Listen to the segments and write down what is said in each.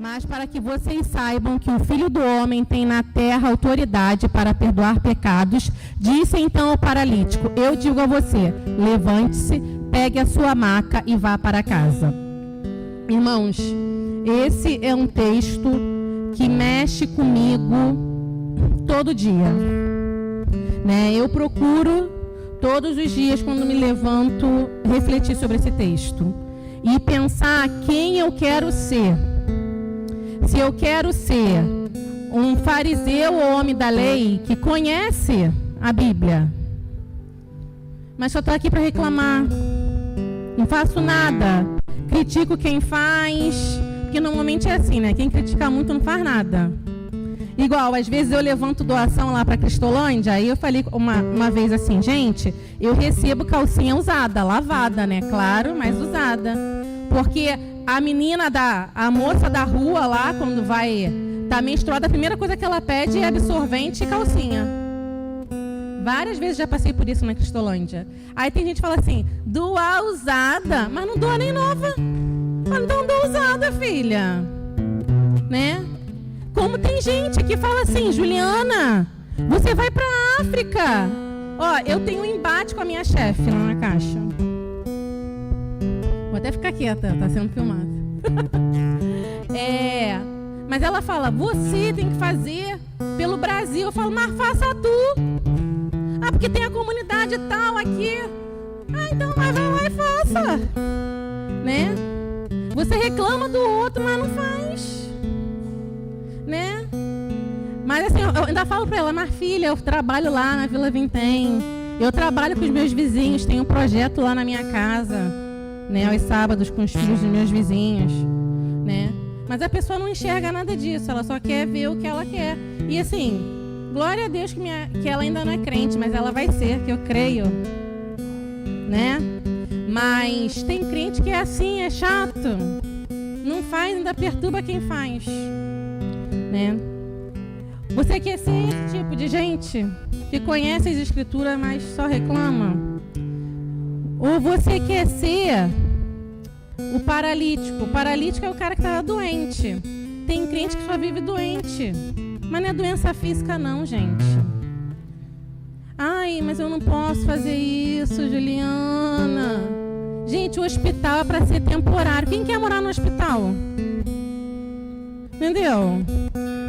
Mas para que vocês saibam que o Filho do Homem tem na terra autoridade para perdoar pecados, disse então ao paralítico: eu digo a você, levante-se, pegue a sua maca e vá para casa. Irmãos, esse é um texto que mexe comigo todo dia, né? Eu procuro todos os dias, quando me levanto, refletir sobre esse texto e pensar quem eu quero ser. Se eu quero ser um fariseu ou homem da lei que conhece a Bíblia, mas só estou aqui para reclamar, não faço nada, critico quem faz, porque normalmente é assim, né? Quem critica muito não faz nada. Igual, às vezes eu levanto doação lá para Cristolândia, aí eu falei uma vez assim, gente, eu recebo calcinha usada, lavada, né? Claro, mas usada. Porque a menina a moça da rua lá, quando vai tá menstruada, a primeira coisa que ela pede é absorvente e calcinha. Várias vezes já passei por isso na Cristolândia. Aí tem gente que fala assim, doar usada, mas não doa nem nova. Mas não doa usada, filha. Né? Como tem gente que fala assim, Juliana, você vai pra África. Ó, eu tenho um embate com a minha chefe lá na caixa. Vou até ficar quieta, tá sendo filmado. Mas ela fala, você tem que fazer pelo Brasil. Eu falo, mas faça tu. Ah, porque tem a comunidade tal aqui. Ah, então vai lá e faça. Né? Você reclama do outro, mas não faz. Né? Mas assim, eu ainda falo pra ela, mas filha, eu trabalho lá na Vila Vintém. Eu trabalho com os meus vizinhos, tenho um projeto lá na minha casa, né, aos sábados com os filhos dos meus vizinhos, né? Mas a pessoa não enxerga nada disso, ela só quer ver o que ela quer. E assim, glória a Deus que ela ainda não é crente, mas ela vai ser, que eu creio, né? Mas tem crente que é assim, é chato, não faz, ainda perturba quem faz, né? Você quer ser esse tipo de gente que conhece as escrituras, mas só reclama? Ou você quer ser o paralítico? O paralítico é o cara que estava doente. Tem crente que só vive doente, mas não é doença física não, gente. Ai, mas eu não posso fazer isso, Juliana. Gente, o hospital é para ser temporário. Quem quer morar no hospital? Entendeu?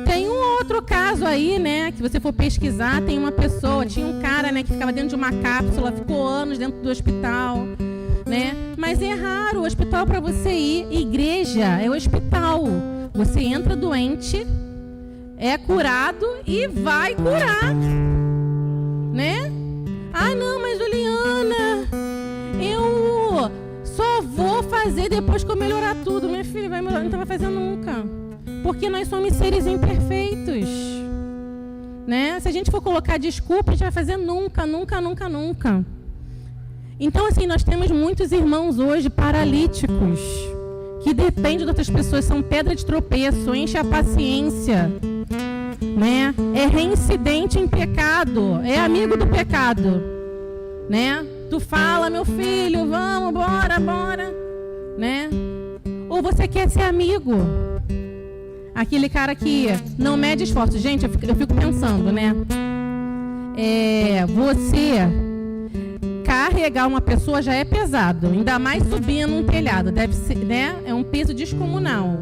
Tem um outro caso aí, né, que você for pesquisar, tem uma pessoa, tinha um cara, né, que ficava dentro de uma cápsula, ficou anos dentro do hospital, né? Mas é raro, o hospital para você ir, igreja é o hospital. Você entra doente, é curado e vai curar, né? Ah, não, mas Juliana, eu só vou fazer depois que eu melhorar tudo. Minha filha, vai melhorar, não vai fazer nunca. Porque nós somos seres imperfeitos, né? Se a gente for colocar desculpa, a gente vai fazer nunca, nunca, nunca, nunca. Então, assim, nós temos muitos irmãos hoje paralíticos, que dependem de outras pessoas, são pedra de tropeço, enche a paciência, né? É reincidente em pecado, é amigo do pecado, né? Tu fala, meu filho, vamos, bora, bora, né? Ou você quer ser amigo? Aquele cara que não mede esforço. Gente, eu fico pensando, né? Você carregar uma pessoa já é pesado. Ainda mais subir num telhado. Deve ser, né? É um peso descomunal.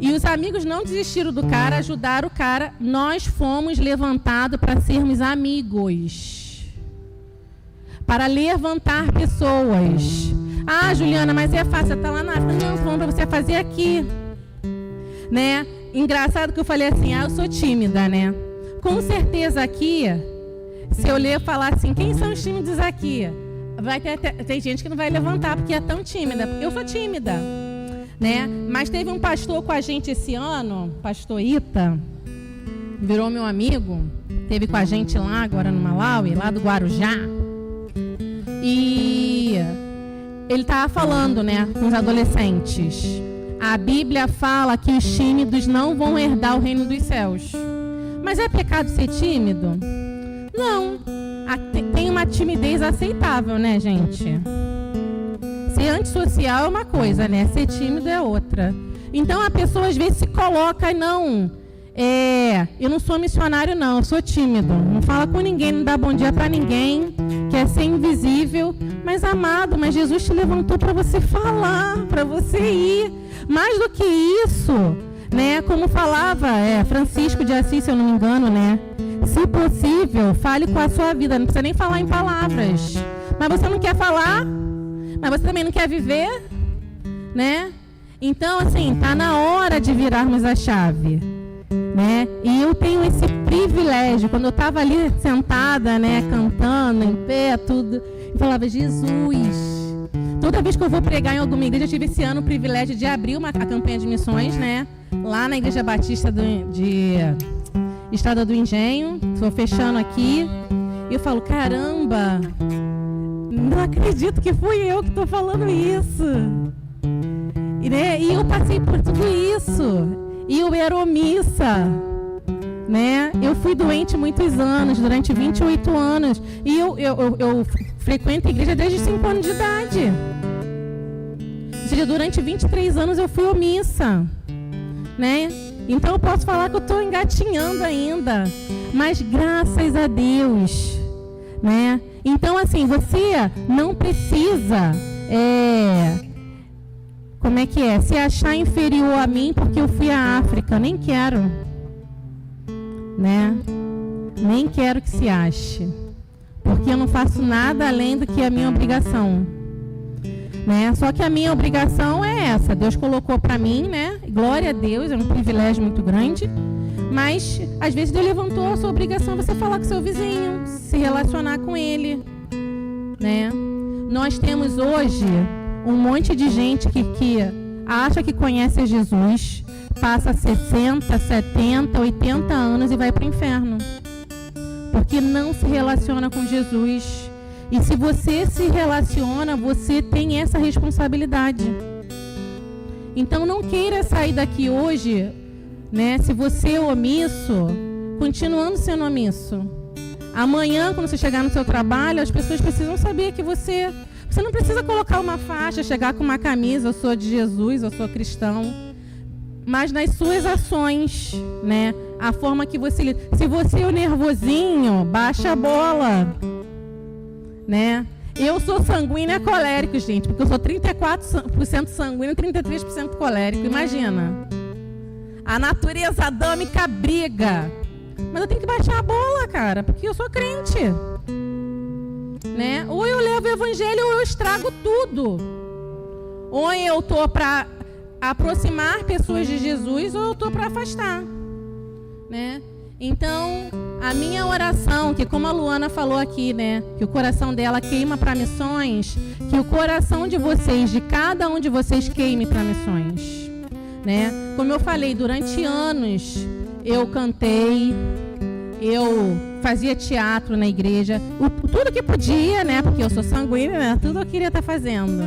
E os amigos não desistiram do cara, ajudaram o cara. Nós fomos levantados para sermos amigos. Para levantar pessoas. Ah, Juliana, mas é fácil. Você tá lá na África. Não, falando para você fazer aqui. Né? Engraçado que eu falei assim, eu sou tímida, né? Com certeza aqui, se eu ler e falar assim, quem são os tímidos aqui? Vai ter gente que não vai levantar porque é tão tímida. Eu sou tímida, né? Mas teve um pastor com a gente esse ano, pastor Ita, virou meu amigo, teve com a gente lá agora no Malawi, lá do Guarujá. E ele estava falando, né, com os adolescentes. A Bíblia fala que os tímidos não vão herdar o reino dos céus. Mas é pecado ser tímido? Não. Tem uma timidez aceitável, né, gente? Ser antissocial é uma coisa, né? Ser tímido é outra. Então a pessoa às vezes se coloca e não... eu não sou missionário não, eu sou tímido. Não fala com ninguém, não dá bom dia para ninguém, quer ser invisível. Mas amado, mas Jesus te levantou para você falar, para você ir. Mais do que isso, né? Como falava Francisco de Assis, se eu não me engano, né? Se possível, fale com a sua vida. Não precisa nem falar em palavras. Mas você não quer falar? Mas você também não quer viver? Né? Então, assim, tá na hora de virarmos a chave. Né? E eu tenho esse privilégio. Quando eu estava ali sentada, né, cantando, em pé, tudo, eu falava, Jesus... Toda vez que eu vou pregar em alguma igreja, eu tive esse ano o privilégio de abrir a campanha de missões, né? Lá na Igreja Batista de Estrada do Engenho. Estou fechando aqui. E eu falo, caramba, não acredito que fui eu que estou falando isso. E eu passei por tudo isso. E eu era omissa. Né? Eu fui doente muitos anos, durante 28 anos. E eu frequento a igreja desde 5 anos de idade. Ou seja, durante 23 anos eu fui omissa. Né? Então eu posso falar que eu estou engatinhando ainda. Mas graças a Deus. Né? Então, assim, você não precisa... como é que é? Se achar inferior a mim porque eu fui à África. Nem quero. Né? Nem quero que se ache, porque eu não faço nada além do que a minha obrigação, né? Só que a minha obrigação é essa, Deus colocou para mim, né? Glória a Deus, é um privilégio muito grande, mas às vezes Deus levantou a sua obrigação, você falar com seu vizinho, se relacionar com ele, né? Nós temos hoje um monte de gente que acha que conhece Jesus, passa 60, 70, 80 anos e vai para o inferno. Porque não se relaciona com Jesus. E se você se relaciona, você tem essa responsabilidade. Então não queira sair daqui hoje, né? Se você é omisso, continuando sendo omisso. Amanhã, quando você chegar no seu trabalho, as pessoas precisam saber que você não precisa colocar uma faixa, chegar com uma camisa, eu sou de Jesus, eu sou cristão. Mas nas suas ações, né? A forma que você lida. Se você é o nervosinho, baixa a bola, né? Eu sou sanguínea colérico, gente, porque eu sou 34% sanguíneo e 33% colérico. Imagina. A natureza adâmica briga. Mas eu tenho que baixar a bola, cara, porque eu sou crente. Né? Ou eu levo o evangelho ou eu estrago tudo. Ou eu tô para aproximar pessoas de Jesus ou eu estou para afastar, né? Então, a minha oração, que como a Luana falou aqui, né, que o coração dela queima para missões, que o coração de vocês, de cada um de vocês, queime para missões, né? Como eu falei, durante anos eu cantei, eu fazia teatro na igreja, tudo que podia, né? Porque eu sou sanguínea, né? Tudo eu queria estar fazendo,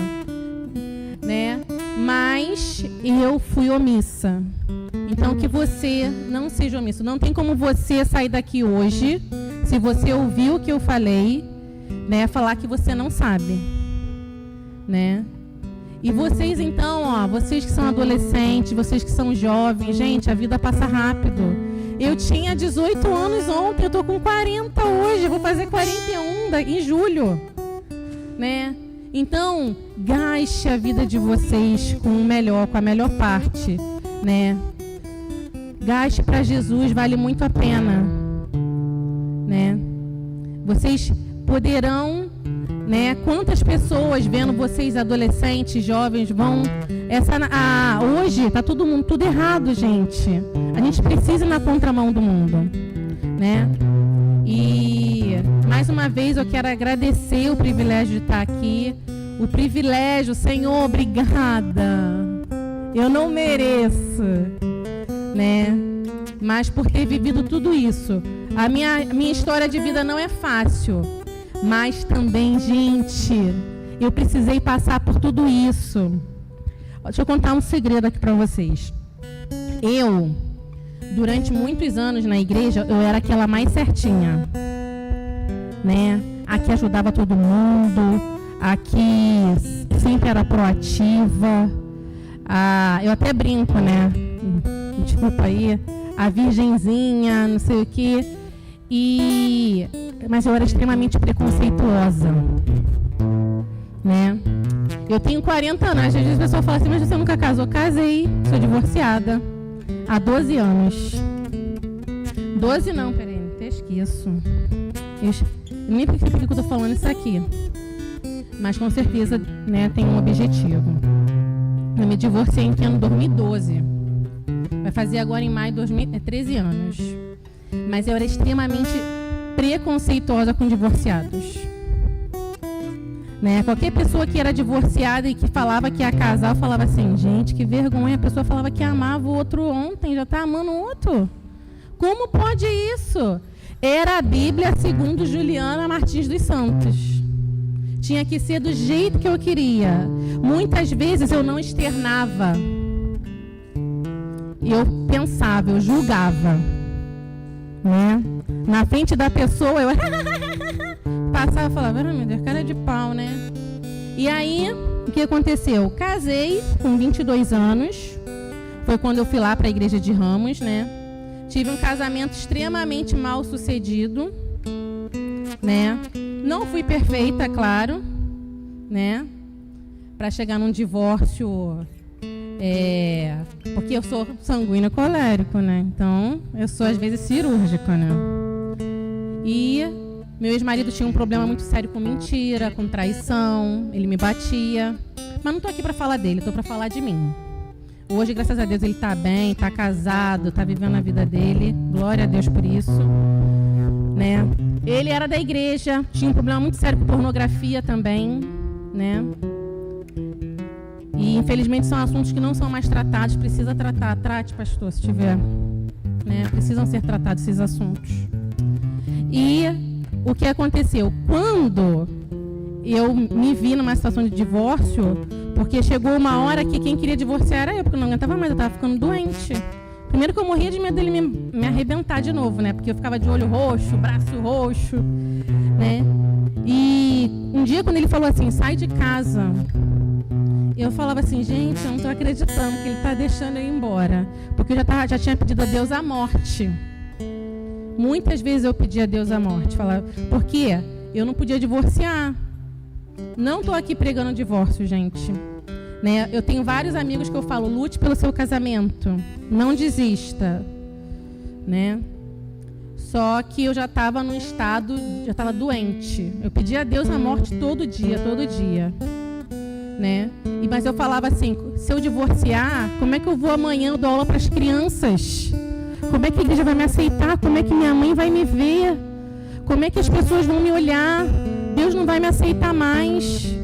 né? Mas eu fui omissa. Então que você não seja omisso. Não tem como você sair daqui hoje, se você ouviu o que eu falei, né, falar que você não sabe, né? E vocês então, vocês que são adolescentes, vocês que são jovens, gente, a vida passa rápido. Eu tinha 18 anos ontem, eu tô com 40 hoje, vou fazer 41 em julho, né? Então, gaste a vida de vocês com o melhor, com a melhor parte, né? Gaste para Jesus, vale muito a pena, né? Vocês poderão, né? Quantas pessoas vendo vocês adolescentes, jovens, vão... hoje tá todo mundo tudo errado, gente. A gente precisa ir na contramão do mundo, né? E mais uma vez eu quero agradecer o privilégio de estar aqui. O privilégio, Senhor, obrigada. Eu não mereço, né? Mas por ter vivido tudo isso. A minha história de vida não é fácil. Mas também, gente, eu precisei passar por tudo isso. Deixa eu contar um segredo aqui para vocês. Eu, durante muitos anos na igreja, eu era aquela mais certinha, né? A que ajudava todo mundo, a que sempre era proativa, eu até brinco, né? Desculpa aí, a virgenzinha, não sei o quê. Mas eu era extremamente preconceituosa, né? Eu tenho 40 anos, às vezes a pessoa fala assim, mas você nunca casou? Casei, sou divorciada há 12 anos. 12 não, peraí, até esqueço. Eu nem sei por que eu tô falando isso aqui. Mas com certeza, né, tem um objetivo. Eu me divorciei em ano 2012. Vai fazer agora em maio de 13 anos. Mas eu era extremamente preconceituosa com divorciados. Né? Qualquer pessoa que era divorciada e que falava que ia casar, eu falava assim, gente, que vergonha. A pessoa falava que amava o outro ontem, já está amando o outro. Como pode isso? Era a Bíblia segundo Juliana Martins dos Santos. Tinha que ser do jeito que eu queria. Muitas vezes eu não externava. Eu pensava, eu julgava. Né? Na frente da pessoa, eu passava e falava, meu Deus, cara de pau, né? E aí, o que aconteceu? Casei com 22 anos. Foi quando eu fui lá para a igreja de Ramos, né? Tive um casamento extremamente mal sucedido, né? Não fui perfeita, claro, né? Para chegar num divórcio, porque eu sou sanguíneo colérico, né? Então, eu sou às vezes cirúrgica, né? E meu ex-marido tinha um problema muito sério com mentira, com traição, ele me batia. Mas não tô aqui para falar dele, tô para falar de mim. Hoje, graças a Deus, ele está bem, está casado, está vivendo a vida dele. Glória a Deus por isso. Né? Ele era da igreja, tinha um problema muito sério com pornografia também. Né? E, infelizmente, são assuntos que não são mais tratados. Precisa tratar. Trate, pastor, se tiver. Né? Precisam ser tratados esses assuntos. E o que aconteceu? Quando eu me vi numa situação de divórcio... Porque chegou uma hora que quem queria divorciar era eu, porque eu não aguentava mais, eu estava ficando doente. Primeiro que eu morria de medo dele me arrebentar de novo, né? Porque eu ficava de olho roxo, braço roxo, né? E um dia quando ele falou assim, sai de casa, eu falava assim, gente, eu não estou acreditando que ele está deixando eu ir embora. Porque eu já tinha pedido a Deus a morte. Muitas vezes eu pedi a Deus a morte. Falava, porque eu não podia divorciar. Não estou aqui pregando divórcio, gente. Né? Eu tenho vários amigos que eu falo, lute pelo seu casamento. Não desista. Né? Só que eu já estava num estado, já estava doente. Eu pedia a Deus a morte todo dia, todo dia. Né? Mas eu falava assim, se eu divorciar, como é que eu vou amanhã, eu dou aula para as crianças? Como é que a igreja vai me aceitar? Como é que minha mãe vai me ver? Como é que as pessoas vão me olhar? Deus não vai me aceitar mais.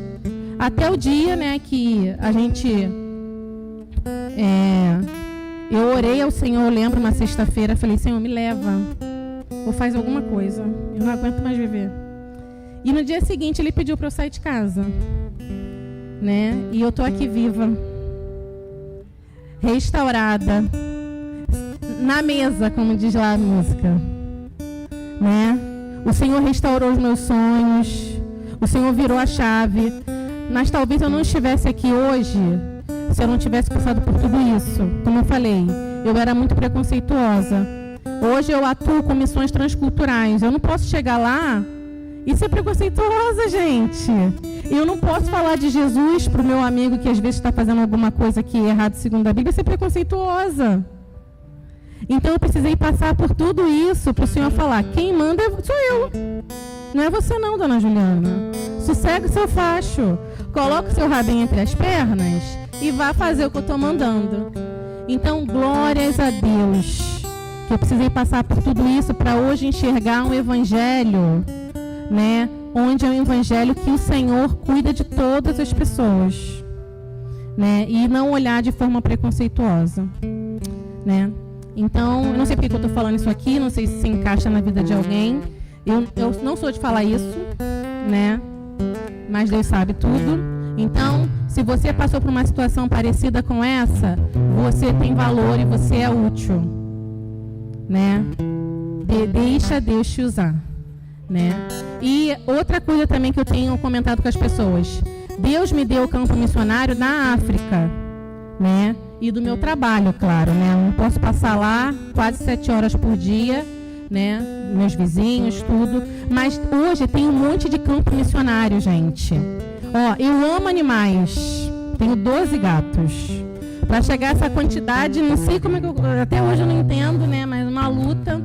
Até o dia, né, que a gente... eu orei ao Senhor, eu lembro, uma sexta-feira, falei, Senhor, me leva. Ou faz alguma coisa. Eu não aguento mais viver. E no dia seguinte, ele pediu para eu sair de casa. Né? E eu tô aqui viva. Restaurada. Na mesa, como diz lá a música. Né? O Senhor restaurou os meus sonhos. O Senhor virou a chave. Mas talvez eu não estivesse aqui hoje se eu não tivesse passado por tudo isso. Como eu falei, eu era muito preconceituosa. Hoje eu atuo com missões transculturais. Eu não posso chegar lá e ser preconceituosa, gente. Eu não posso falar de Jesus para o meu amigo que às vezes está fazendo alguma coisa que é errado segundo a Bíblia e ser preconceituosa. Então eu precisei passar por tudo isso para o Senhor falar, quem manda sou eu. Não é você não, dona Juliana. Sossega o seu facho. Coloca o seu rabinho entre as pernas e vá fazer o que eu estou mandando. Então, glórias a Deus. Que eu precisei passar por tudo isso para hoje enxergar um evangelho, né? Onde é um evangelho que o Senhor cuida de todas as pessoas. Né? E não olhar de forma preconceituosa. Né? Então, eu não sei porque que eu estou falando isso aqui, não sei se encaixa na vida de alguém. Eu não sou de falar isso, né? Mas Deus sabe tudo. Então, se você passou por uma situação parecida com essa, você tem valor e você é útil, né? Deixa Deus te usar, né? E outra coisa também que eu tenho comentado com as pessoas. Deus me deu o campo missionário na África, né? E do meu trabalho, claro, né? Eu não posso passar lá quase 7 horas por dia, né? Meus vizinhos, tudo. Mas hoje tem um monte de campo missionário, gente. Ó, eu amo animais. Tenho 12 gatos. Para chegar a essa quantidade, não sei como é que até hoje eu não entendo, né? Mas uma luta,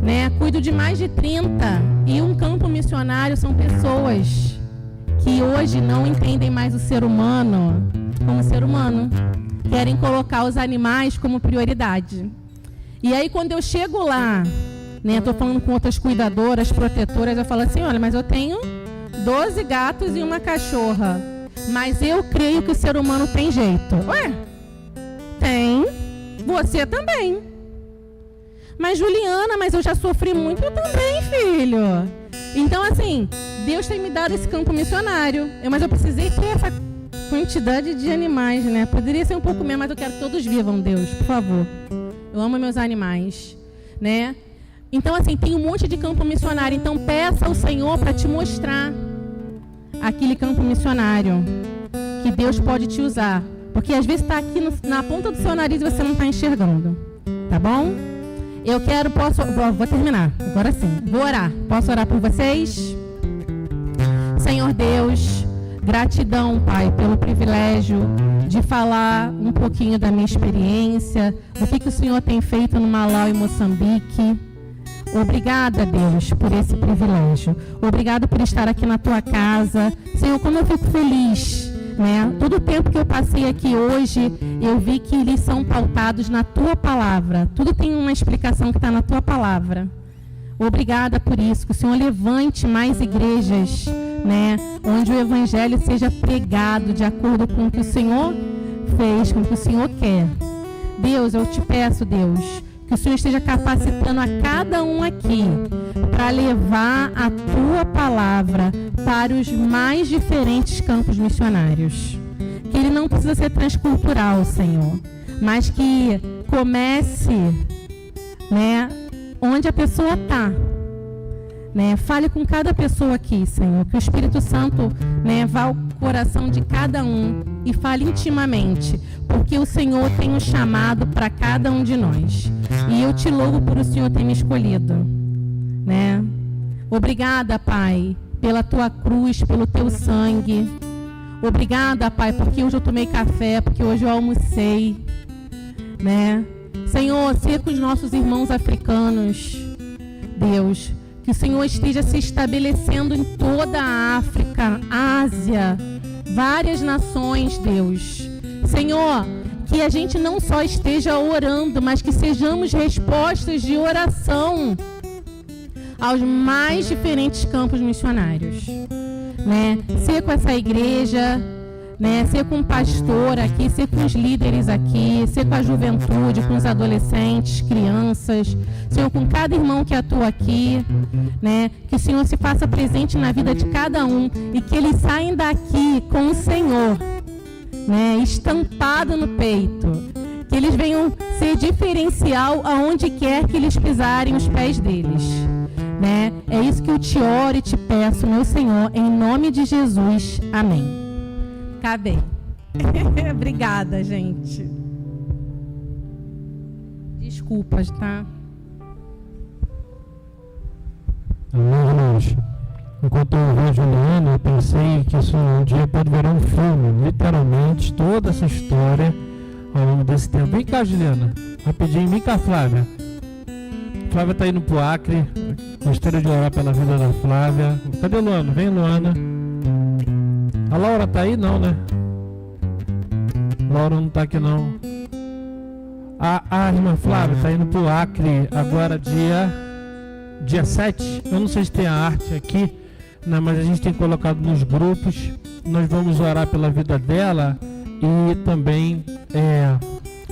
né? Cuido de mais de 30. E um campo missionário são pessoas que hoje não entendem mais o ser humano como ser humano. Querem colocar os animais como prioridade. E aí, quando eu chego lá, né, estou falando com outras cuidadoras, protetoras, eu falo assim, olha, mas eu tenho 12 gatos e uma cachorra, mas eu creio que o ser humano tem jeito. Ué, tem, você também. Mas Juliana, mas eu já sofri muito, eu também, filho. Então, assim, Deus tem me dado esse campo missionário, mas eu precisei ter essa quantidade de animais, né? Poderia ser um pouco menos, mas eu quero que todos vivam, Deus, por favor. Eu amo meus animais, né? Então, assim, tem um monte de campo missionário. Então, peça ao Senhor para te mostrar aquele campo missionário que Deus pode te usar. Porque às vezes está aqui na ponta do seu nariz e você não está enxergando. Tá bom? Eu quero, vou terminar, agora sim. Vou orar. Posso orar por vocês? Senhor Deus, gratidão, Pai, pelo privilégio de falar um pouquinho da minha experiência, do que o Senhor tem feito no Malau e Moçambique. Obrigada, Deus, por esse privilégio. Obrigado por estar aqui na tua casa. Senhor, como eu fico feliz, né? Todo o tempo que eu passei aqui hoje, eu vi que eles são pautados na tua palavra. Tudo tem uma explicação que está na tua palavra. Obrigada por isso. Que o Senhor levante mais igrejas, né? Onde o evangelho seja pregado de acordo com o que o Senhor fez, com o que o Senhor quer. Deus, eu te peço, Deus, que o Senhor esteja capacitando a cada um aqui para levar a tua palavra para os mais diferentes campos missionários. Que ele não precisa ser transcultural, Senhor, mas que comece, né, onde a pessoa está. Né? Fale com cada pessoa aqui, Senhor, que o Espírito Santo, né, vá ao coração de cada um e fale intimamente, porque o Senhor tem um chamado para cada um de nós. E eu te louvo por o Senhor ter me escolhido. Né? Obrigada, Pai, pela tua cruz, pelo teu sangue. Obrigada, Pai, porque hoje eu tomei café, porque hoje eu almocei. Né? Senhor, seja com os nossos irmãos africanos, Deus, que o Senhor esteja se estabelecendo em toda a África, Ásia, várias nações, Deus. Senhor, que a gente não só esteja orando, mas que sejamos respostas de oração aos mais diferentes campos missionários. Né? Ser com essa igreja, né? Ser com o pastor aqui, ser com os líderes aqui, ser com a juventude, com os adolescentes, crianças, Senhor, com cada irmão que atua aqui, né? Que o Senhor se faça presente na vida de cada um e que eles saiam daqui com o Senhor, né? Estampado no peito, que eles venham ser diferencial aonde quer que eles pisarem os pés deles, né? É isso que eu te oro e te peço, meu Senhor, em nome de Jesus, amém. Acabei. Obrigada, gente. Desculpas, tá? Amém, irmãos. Enquanto eu ouvi a Juliana, eu pensei que isso um dia pode virar um filme. Literalmente, toda essa história ao longo desse tempo. Vem cá, Juliana. Rapidinho, vem cá, Flávia. Flávia tá indo pro Acre. Gostaria de orar pela vida da Flávia. Cadê Luana? Vem, Luana. A Laura tá aí? Não, né? Laura não tá aqui, não. A irmã Flávia tá indo pro Acre agora dia 7. Eu não sei se tem a arte aqui, né, mas a gente tem colocado nos grupos. Nós vamos orar pela vida dela e também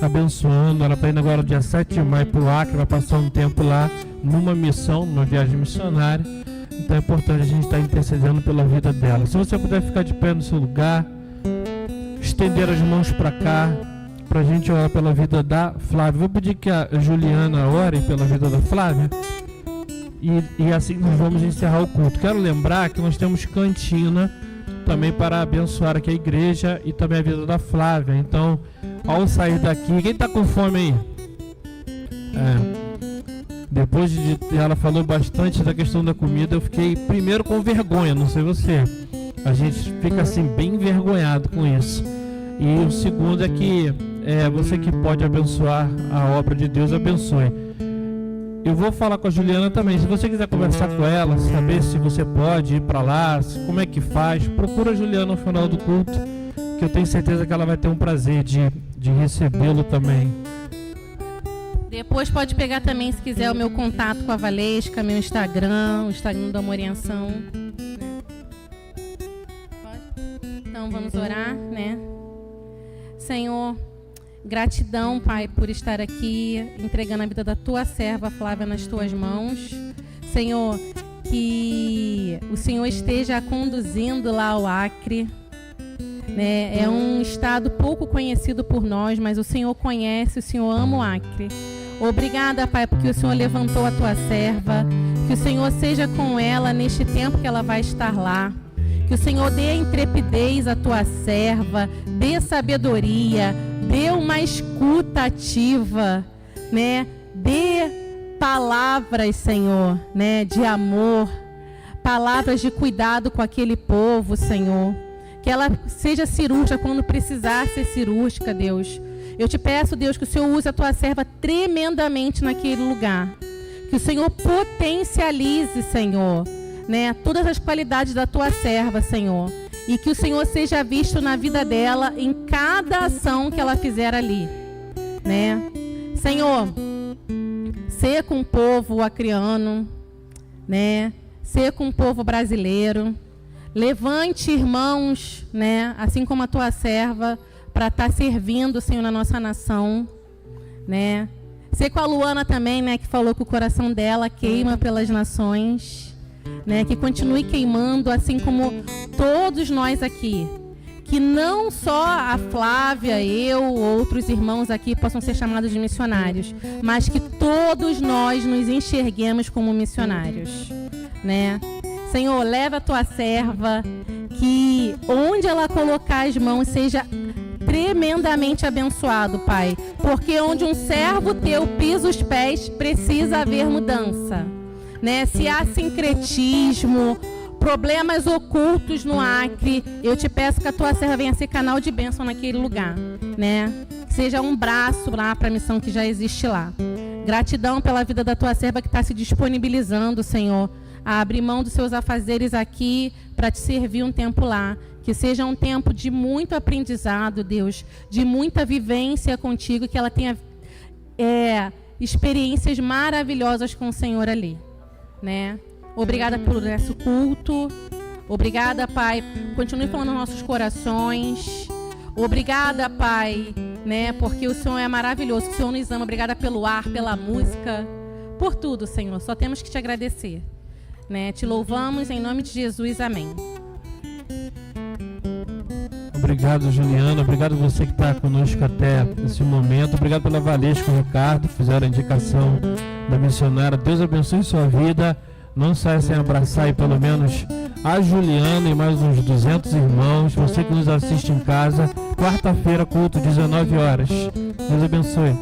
abençoando. Ela tá indo agora dia 7 de maio pro Acre, vai passar um tempo lá numa missão, numa viagem missionária. Então é importante a gente estar intercedendo pela vida dela. Se você puder ficar de pé no seu lugar, estender as mãos para cá, para a gente orar pela vida da Flávia. Vou pedir que a Juliana ore pela vida da Flávia e assim nós vamos encerrar o culto. Quero lembrar que nós temos cantina também para abençoar aqui a igreja e também a vida da Flávia. Então, ao sair daqui, quem está com fome aí? Depois de ela falou bastante da questão da comida, eu fiquei primeiro com vergonha, não sei você. A gente fica assim bem envergonhado com isso. E o segundo é que você que pode abençoar a obra de Deus, abençoe. Eu vou falar com a Juliana também. Se você quiser conversar com ela, saber se você pode ir para lá, como é que faz, procura a Juliana no final do culto, que eu tenho certeza que ela vai ter um prazer de recebê-lo também. Depois pode pegar também, se quiser, o meu contato com a Valesca, meu Instagram, o Instagram da Amoriação. Então vamos orar, né? Senhor, gratidão, Pai, por estar aqui, entregando a vida da Tua serva, Flávia, nas Tuas mãos. Senhor, que o Senhor esteja conduzindo lá ao Acre. Né? É um estado pouco conhecido por nós, mas o Senhor conhece, o Senhor ama o Acre. Obrigada, Pai, porque o Senhor levantou a Tua serva. Que o Senhor seja com ela neste tempo que ela vai estar lá. Que o Senhor dê intrepidez à Tua serva, dê sabedoria, dê uma escuta ativa, né? Dê palavras, Senhor, né? De amor, palavras de cuidado com aquele povo, Senhor. Que ela seja cirúrgica quando precisar ser cirúrgica, Deus. Eu te peço, Deus, que o Senhor use a Tua serva tremendamente naquele lugar. Que o Senhor potencialize, Senhor, né, todas as qualidades da Tua serva, Senhor. E que o Senhor seja visto na vida dela, em cada ação que ela fizer ali, né? Senhor, ser com o povo acreano, né? Ser com o povo brasileiro. Levante irmãos, né, assim como a Tua serva, para estar servindo, Senhor, na nossa nação, né? Ser com a Luana também, né, que falou que o coração dela queima pelas nações, né? Que continue queimando, assim como todos nós aqui. Que não só a Flávia, eu, outros irmãos aqui possam ser chamados de missionários, mas que todos nós nos enxerguemos como missionários, né? Senhor, leva a Tua serva, que onde ela colocar as mãos seja tremendamente abençoado, Pai. Porque onde um servo Teu pisa os pés, precisa haver mudança, né? Se há sincretismo, problemas ocultos no Acre, eu te peço que a Tua serva venha ser canal de bênção naquele lugar, né? Que seja um braço lá para a missão que já existe lá. Gratidão pela vida da Tua serva que está se disponibilizando, Senhor, a abrir mão dos seus afazeres aqui para Te servir um tempo lá. Que seja um tempo de muito aprendizado, Deus, de muita vivência contigo, que ela tenha experiências maravilhosas com o Senhor ali, né? Obrigada pelo nosso culto. Obrigada, Pai. Continue falando nos nossos corações. Obrigada, Pai, né? Porque o Senhor é maravilhoso, o Senhor nos ama. Obrigada pelo ar, pela música, por tudo, Senhor. Só temos que Te agradecer, né? Te louvamos em nome de Jesus. Amém. Obrigado, Juliana. Obrigado você que está conosco até esse momento. Obrigado pela Valesca e o Ricardo, que fizeram a indicação da missionária. Deus abençoe sua vida. Não saia sem abraçar aí pelo menos a Juliana e mais uns 200 irmãos. Você que nos assiste em casa, quarta-feira, culto, 19 horas. Deus abençoe.